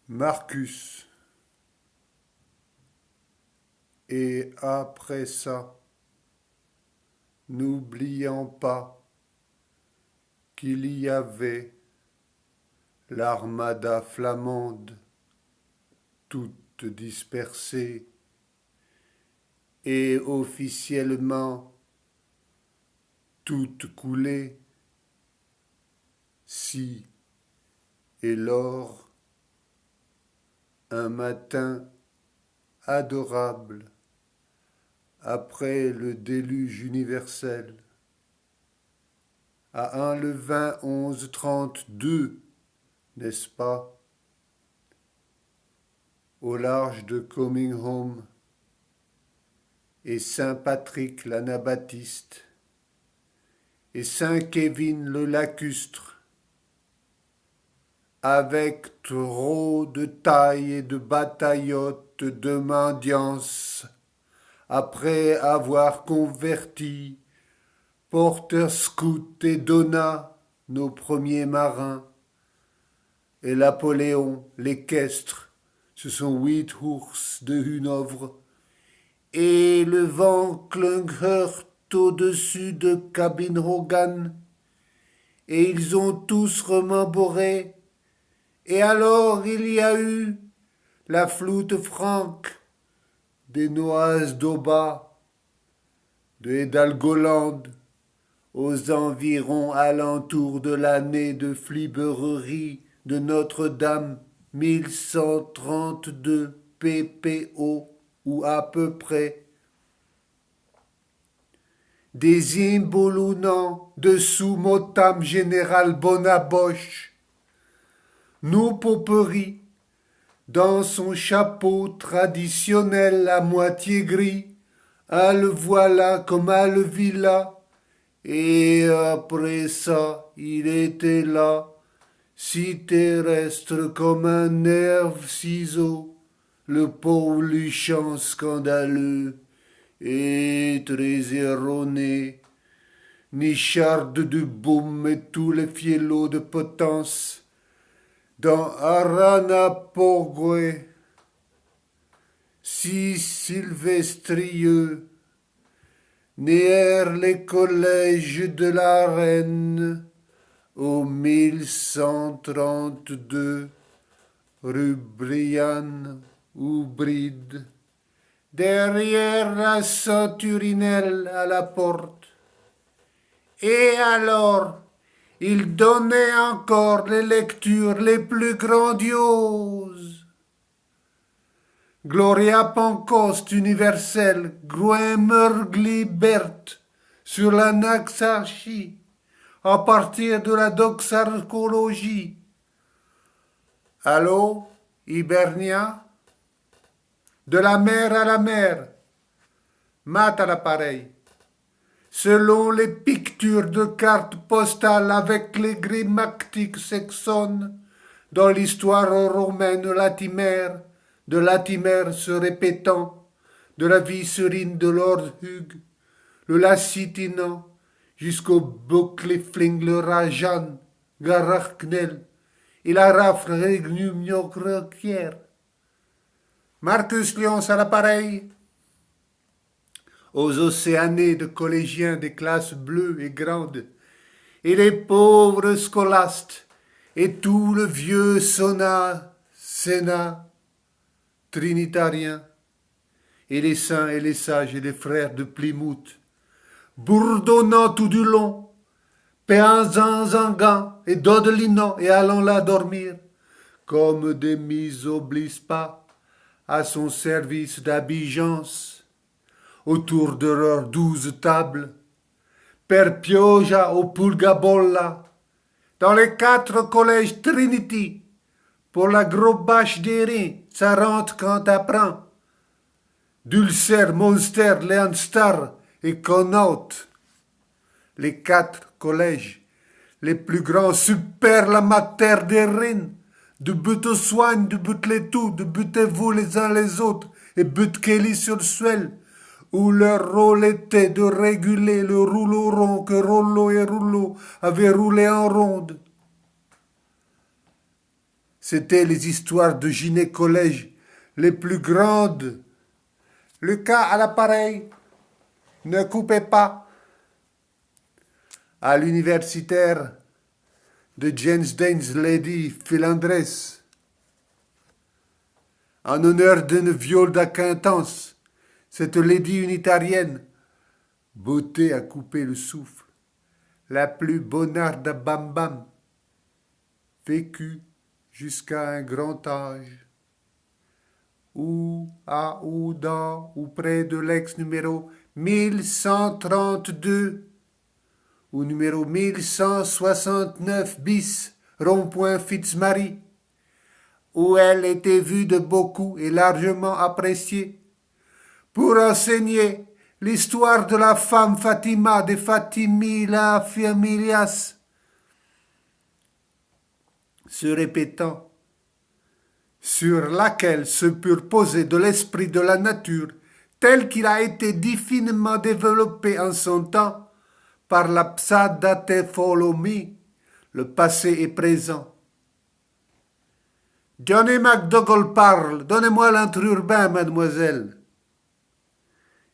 Marcus. Et après ça, n'oubliant pas qu'il y avait l'armada flamande, toute dispersée, et officiellement toute coulée, si et lors, un matin adorable, après le déluge universel, à un levain 11:32, n'est-ce pas, au large de Coming Home, et Saint Patrick l'Anabaptiste, et Saint Kevin le lacustre, avec trop de taille et de bataillotes de mendiance, après avoir converti Porter Scout et Donat, nos premiers marins, et Napoléon, l'équestre, ce sont 8 ours de Hunovre, et le vent Klunghurt au-dessus de Cabinhogan, et ils ont tous rememboré, et alors il y a eu la floute franque des Noailles d'Auba, de Hédalgoland, aux environs alentours de l'année de Flibbererie de Notre-Dame 1132 PPO, ou à peu près, des imbolunants dessous Motam général Bonaboche, nous poperies, dans son chapeau traditionnel à moitié gris, à le voilà comme à le villa, et après ça, il était là, si terrestre comme un nerf ciseau, le pauvre Luchan scandaleux, et très erroné, Nicharde du Boum et tous les fielots de potence, dans Aranapogue, si sylvestrieux, néèrent les collèges de la Reine, au 1132, rue Brianne ou Bride, derrière la Saint-Urinel à la porte. Et alors, il donnait encore les lectures les plus grandioses. Gloria Pancost universelle, Gruemer-Glibert, sur la naxarchie, à partir de la doxarcologie. Allô, Hibernia? De la mer à la mer, mat à l'appareil. Selon les pictures de cartes postales avec les grimactiques sexones, dans l'histoire romaine Latimer, de Latimer se répétant, de la visserine de Lord Hugh, le lacitinant, jusqu'au Boclefling le Rajan, Garachnel, et la rafle régnumio-croquière. Marcus Lyons à l'appareil. Aux océanés de collégiens des classes bleues et grandes, et les pauvres scolastes, et tout le vieux Sénat trinitarien, et les saints et les sages et les frères de Plymouth, bourdonnant tout du long, Péanzanzangan et dodelinant et allant là dormir, comme des misoblispas à son service d'habigeance, autour de leurs 12 tables, per Pioja au Pulgabolla, dans les 4 collèges Trinity, pour la gros bâche des reins, ça rentre quand t'apprends. Dulcer, Monster, Leanstar et Connaught, les 4 collèges, les plus grands super la mater des reines, de but au soigne, de but les tout, de butez-vous les uns les autres, et but Kelly sur le suel, où leur rôle était de réguler le rouleau rond que Rollo et Rouleau avaient roulé en ronde. C'étaient les histoires de gynécologie les plus grandes. Le cas à l'appareil. Ne coupez pas. À l'universitaire de James Danes Lady Philandres, en honneur d'une viole d'acquaintance, cette lady unitarienne, beauté à couper le souffle, la plus bonarde à Bam Bam, vécut jusqu'à un grand âge. Ou à ou dans ou près de l'ex numéro 1132 ou numéro 1169 bis, rond-point Fitzmarie, où elle était vue de beaucoup et largement appréciée, pour enseigner l'histoire de la femme Fatima de Fatimi la Familias, se répétant, sur laquelle se put poser de l'esprit de la nature, tel qu'il a été difficilement développé en son temps par la psadatéphologie, le passé et présent. Johnny McDougall parle, donnez-moi l'intrus urbain, mademoiselle.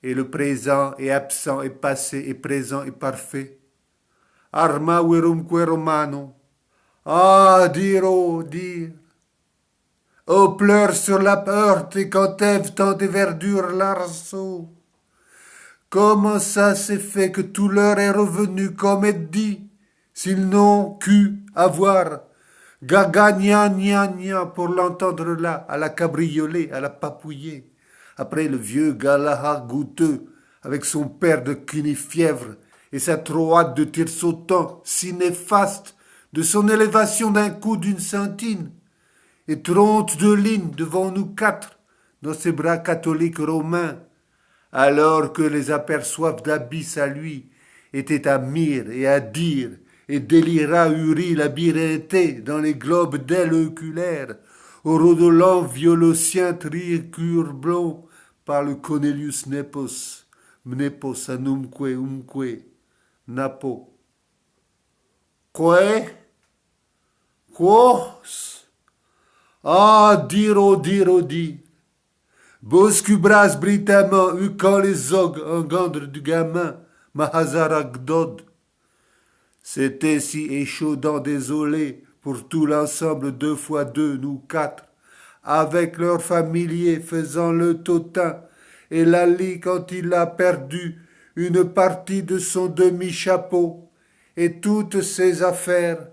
Et le présent est absent et passé et présent et parfait. Arma virumque romano. Ah, dire, oh, dire. Oh, pleure sur la heurte et qu'entève tant de verdure l'arceau. Comment ça s'est fait que tout leur est revenu comme est dit, s'ils n'ont qu'u à voir gaga gna gna gna pour l'entendre là, à la cabriolet, à la papouiller, après le vieux Galahad goûteux, avec son père de quinifièvre et sa troade de tir sautant si néfaste de son élévation d'un coup d'une centine, et 32 lignes devant nous quatre, dans ses bras catholiques romains, alors que les aperçoivent d'abysse à lui, étaient à mire et à dire, et délira Uri labyrinthe dans les globes d'ailes oculaires, au rodolant violocien tricurblon par le Cornelius Nepos, Mnepos anumque, napo. Quoi? Quos? Ah, dire, oh, dire, oh, dire. Boscubras britamment, eut quand les ogres engendre du gamin, Mahazaragdod. C'était si échaudant désolé pour tout l'ensemble 2 x 2, nous quatre, avec leurs familiers faisant le totin, et Lali quand il a perdu une partie de son demi-chapeau, et toutes ses affaires,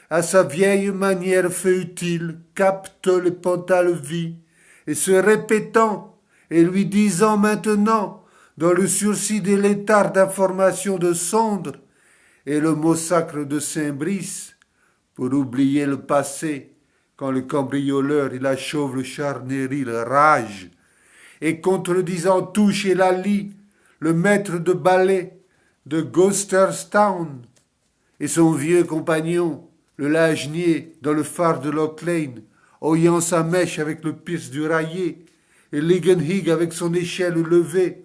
à sa vieille manière fut-il, capte le pantalvis, et se répétant, et lui disant maintenant, dans le sursis des létards d'information de Sondre, et le mot sacre de Saint-Brice, pour oublier le passé, quand le cambrioleur il achève le charnéry, le rage, et contredisant tout chez Lali, le maître de ballet de Gloucesterstown, et son vieux compagnon, le lagenier, dans le phare de Loch Lane, oyant sa mèche avec le pierce du raillé, et Ligenhig avec son échelle levée,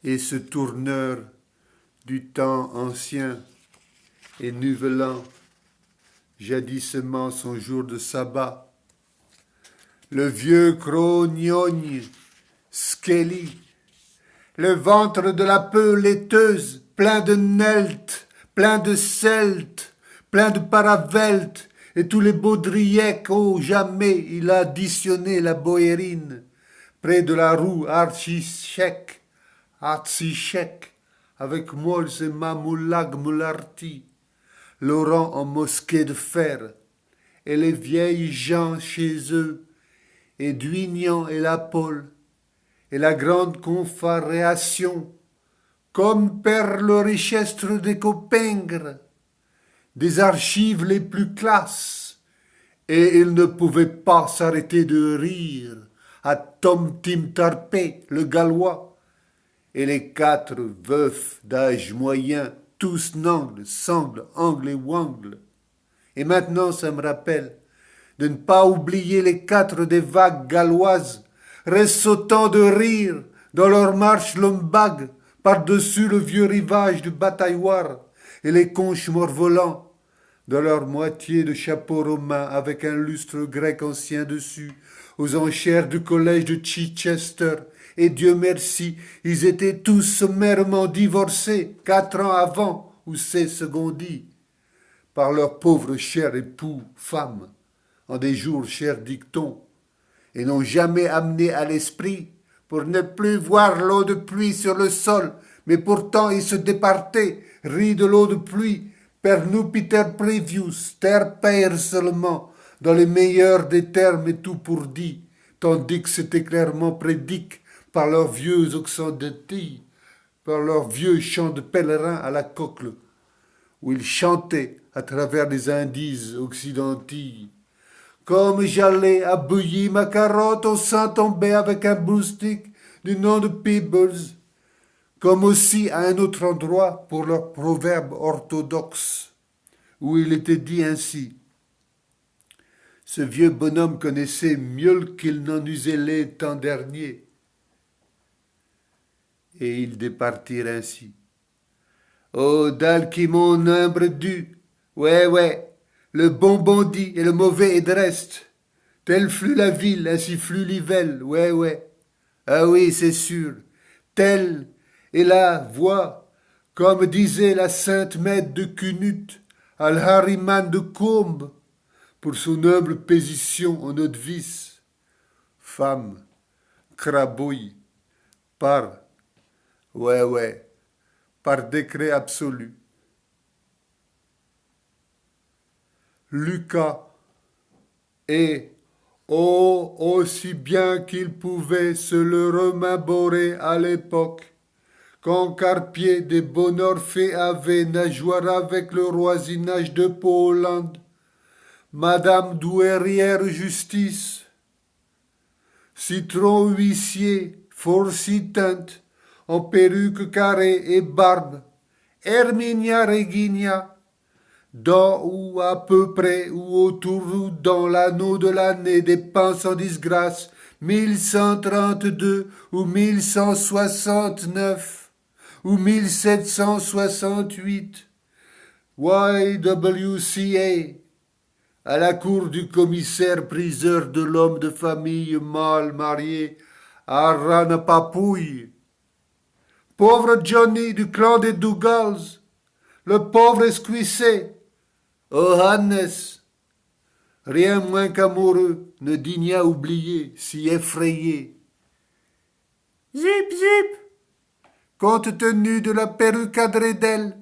et ce tourneur du temps ancien, et nivelant jadissement son jour de sabbat, le vieux crognogne, Skelly, le ventre de la peu laiteuse, plein de nelt, plein de celte, plein de paravelte, et tous les baudriers qu'au jamais il a additionné la bohérine, près de la roue Archichek, avec Mols et Mamoulag Moularti, Laurent en mosquée de fer, et les vieilles gens chez eux, et Duignan et la Pole, et la grande confréation, comme père le richestre des Copingres, des archives les plus classes, et il ne pouvait pas s'arrêter de rire à Tom Tim Tarpé, le Gallois, et les 4 veufs d'âge moyen, tous nangles, sangles, angles et wangles. Et maintenant, ça me rappelle de ne pas oublier les 4 des vagues galloises, ressautant de rire dans leur marche lombague par-dessus le vieux rivage du Bataillard et les conches morvolants, dans leur moitié de chapeau romain avec un lustre grec ancien dessus, aux enchères du collège de Chichester, et Dieu merci, ils étaient tous sommairement divorcés 4 ans avant, ou c'est ce qu'on dit, par leurs pauvres chers époux, femmes, en des jours chers dictons, et n'ont jamais amené à l'esprit pour ne plus voir l'eau de pluie sur le sol, mais pourtant ils se départaient, rient de l'eau de pluie, per nupiter previus, terre père seulement, dans les meilleurs des termes et tout pour dit, tandis que c'était clairement prédique par leurs vieux occidentaux, par leurs vieux chants de pèlerins à la cocle, où ils chantaient à travers les indices occidentaux. Comme j'allais à bouillir ma carotte au sein tombé avec un broustic du nom de Peebles, comme aussi à un autre endroit pour leur proverbe orthodoxe, où il était dit ainsi. Ce vieux bonhomme connaissait mieux qu'il n'en usait les temps derniers. Et ils départirent ainsi. Oh, dal qui mon humble dû, ouais, le bon bandit et le mauvais est de reste. Telle fut la ville, ainsi fut l'Ivelle, ouais. Ah oui, c'est sûr. Telle est la voix, comme disait la sainte maître de Cunut, al Harriman de Combe, pour son humble position en eau de vis. Femme, crabouille, par, ouais, par décret absolu. Lucas et oh, aussi bien qu'il pouvait se le remémorer à l'époque, quand Carpier des Bonhorfait avait nageoire avec le voisinage de Pologne, Madame Douairière Justice, citron huissier, forcitante, en perruque carrée et barbe, Herminia Reginia, dans ou à peu près ou autour ou dans l'anneau de l'année des pinces en disgrâce, 1132 ou 1169 ou 1768, YWCA, à la cour du commissaire priseur de l'homme de famille mal marié à Ranapapouille. Pauvre Johnny du clan des Dougals, le pauvre esquissé, oh Hannes, rien moins qu'amoureux, ne digna oublier, si effrayé. Zip, compte tenu de la perruque cadrée d'elle,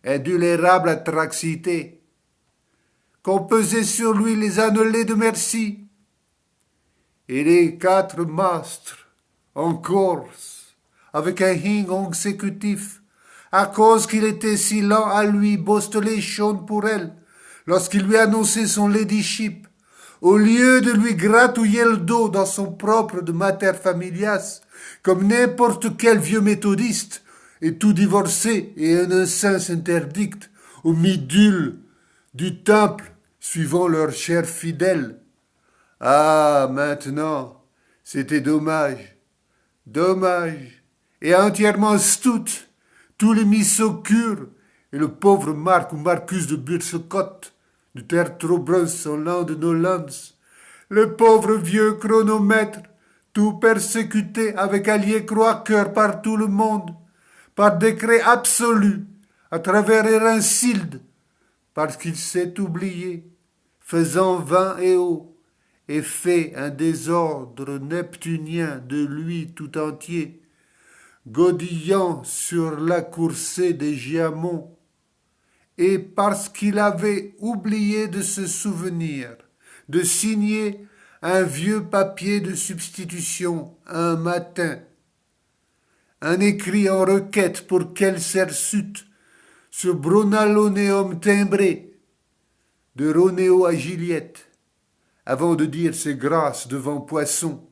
indulérable attractivité, qu'on pesait sur lui les annelés de merci, et les 4 mastres en Corse, avec un hing consécutif, à cause qu'il était si lent à lui bosteler chaune pour elle, lorsqu'il lui annonçait son ladyship, au lieu de lui gratouiller le dos dans son propre de mater familias, comme n'importe quel vieux méthodiste, et tout divorcé et un sens interdict, au midule du temple, suivant leur chair fidèle. Ah, maintenant, c'était dommage, et entièrement stout, tous les misocures, et le pauvre Marc ou Marcus de Bursecott, du terre trop brosse en l'an de Nolans, le pauvre vieux chronomètre, tout persécuté avec alliés croix-cœur par tout le monde, par décret absolu, à travers Erincilde, parce qu'il s'est oublié, faisant vain et haut, et fait un désordre neptunien de lui tout entier, godillant sur la coursée des Giamons, et parce qu'il avait oublié de se souvenir, de signer un vieux papier de substitution un matin, un écrit en requête pour qu'elle sersut sur Brunaloneum timbré, de Ronéo à Giliette, avant de dire ses grâces devant Poisson.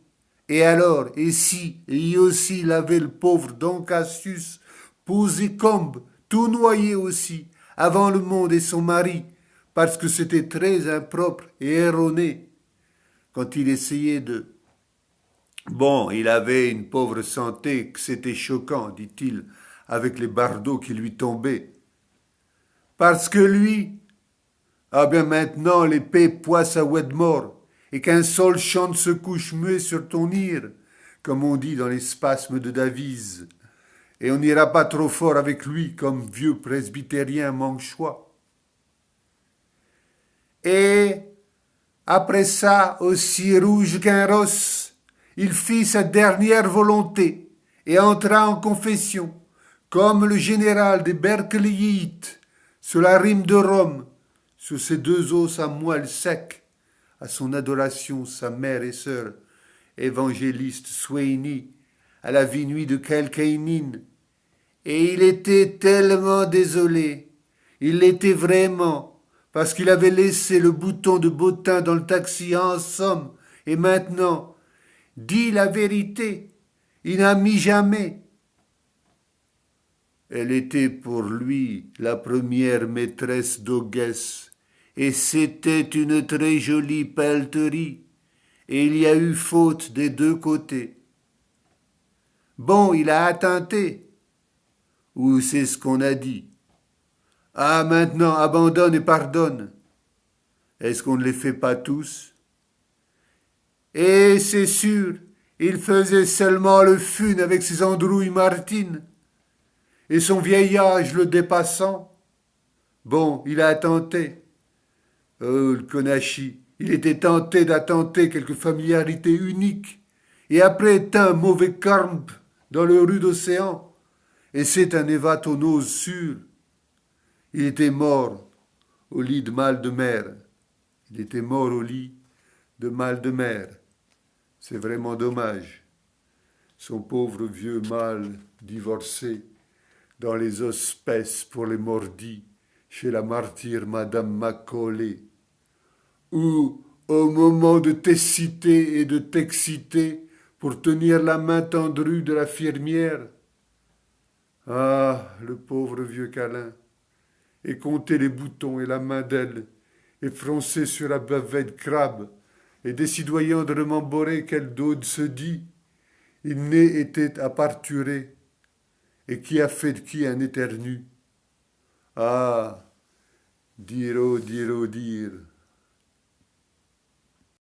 Et alors, et si, et aussi l'avait le pauvre Don Cassius, posé combe, tout noyé aussi, avant le monde et son mari, parce que c'était très impropre et erroné, quand il essayait de... Bon, il avait une pauvre santé que c'était choquant, dit-il, avec les bardeaux qui lui tombaient. Parce que lui, ah bien maintenant l'épée poisse à Wedmore, et qu'un seul chante se couche muet sur ton île, comme on dit dans les spasmes de Davise. Et on n'ira pas trop fort avec lui, comme vieux presbytérien manchois. Et après ça, aussi rouge qu'un rosse, il fit sa dernière volonté et entra en confession, comme le général des Berkeleyite, sur la rime de Rome, sur ses deux os à moelle sec, à son adoration, sa mère et sœur, évangéliste Sweeney, à la vie nuit de Kelkainin. Et il était tellement désolé, il l'était vraiment, parce qu'il avait laissé le bouton de bottin dans le taxi en somme, et maintenant, dis la vérité, il n'a mis jamais. Elle était pour lui la première maîtresse d'Ogès, et c'était une très jolie pelleterie, et il y a eu faute des deux côtés. Bon, il a attenté, ou c'est ce qu'on a dit. Ah, maintenant, abandonne et pardonne. Est-ce qu'on ne les fait pas tous? Et c'est sûr, il faisait seulement le fun avec ses androuilles Martine, et son vieil âge le dépassant. Bon, il a tenté. Oh, le Konashi, il était tenté d'attenter quelque familiarité unique, et après est un mauvais carme dans le rude océan, et c'est un évatonose sûr. Il était mort au lit de mal de mer. Il était mort au lit de mal de mer. C'est vraiment dommage. Son pauvre vieux mâle divorcé dans les hospices pour les mordis chez la martyre Madame Macaulay, où, au moment de t'exciter et de t'exciter pour tenir la main tendrue de la fermière, ah, le pauvre vieux câlin, et compter les boutons et la main d'elle, et froncer sur la bavette crabe, et décidoyant de remembrer quel dode se dit, il n'est était à parturer, et qui a fait de qui un éternu. Ah, dire, oh, dire, oh, dire.